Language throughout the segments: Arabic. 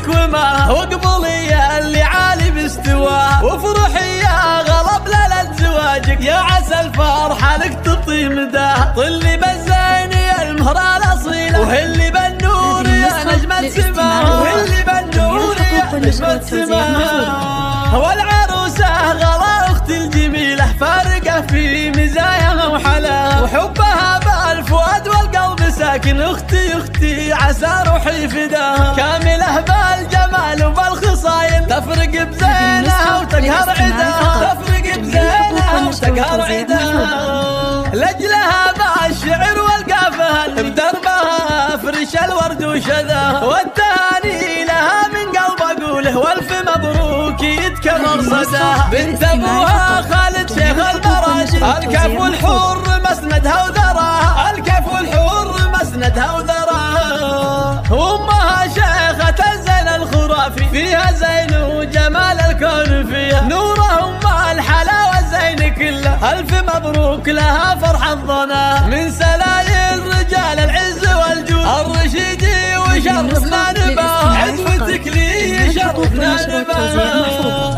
اختك وما واقبلي يا اللي عالي باستواه، وافرحي يا غلب ليلة زواجك يا عسى الفرحة لك تطي مداه. طلي بالزين يا المهرة الأصيلة وهلي بالنور يا نجمة سماه، وهلي بالنور يا نجمة سماه. والعروسة غلا اختي الجميلة فارقة في مزاياها وحلاها، وحبها بالفؤاد والقلب ساكن. اختي اختي عسى روحي فداها، كاملة بالجمال وبالخصايل تفرق بزينها وتقهر عداها، تفرق بزينها وتقهر عداها. لجلها بالشعر والقافها بدربها فرش الورد وشذاها، والتهاني لها من قلب اقوله والف مبروك يتكرر صداها. بنت ابوها خالد شيخ المراجل، الكف والحور مسندها وذراها، الكف والحور مسندها وذراها. وامها شيخة الزين الخرافي فيها زين وجمال الكون فيها، نوره ام الحلاوة الزين كله الف مبروك لها فرح الظنا. من سلايل رجال العز والجود الرشيدي وشرفنا نباه، عزوتك لي شرفنا نباه.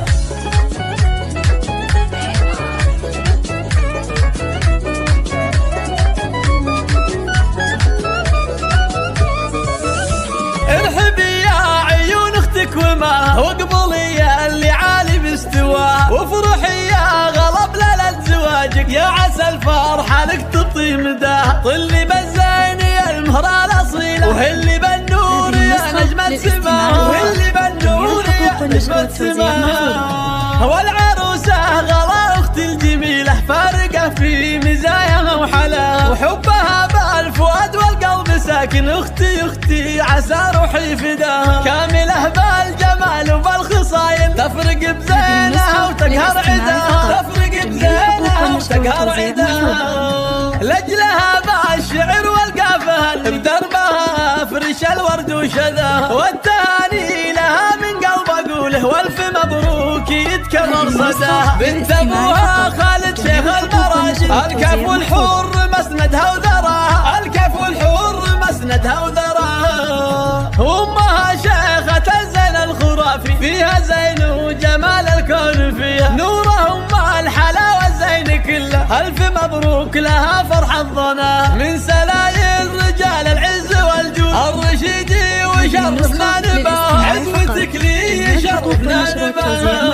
ارحبي يا عيون اختك وما واقبلي يا اللي عالي باستواه، وافرحي يا غلب ليلة زواجك يا عسى الفرحة لك تطي مداه. طلي بالزين يا المهرة الأصيلة وهلي بالنور يا نجمة سماه، وهلي بالنور يا نجمة سماه. والعروسة غلا اختي الجميلة فارقة في مزاياها وحلاها، وحبها بالفؤاد والقلب ساكن. اختي اختي عسى روحي فداها، كاملة بالجمال وبالخصايل تفرق بزينها وتقهر عداها، تفرق بزينها وتقهر عداها. لجلها بالشعر والقافها بدربها فرش الورد وشذاها، والتهاني لها من قلب اقوله والف مبروك يتكرر صداها. بنت ابوها خالد شيخ المراجل، الكف والحور مسندها وذراها، الكف والحور مسندها وذراها. وامها شيخة الزين الخرافي فيها زين وجمال الكون فيها، نوره ام الحلاوة الزين كله الف مبروك لها فرح الظنا. من سلايل رجال العز والجود الرشيدي وشرفنا نباه، عزوتك لي شرفنا نباه.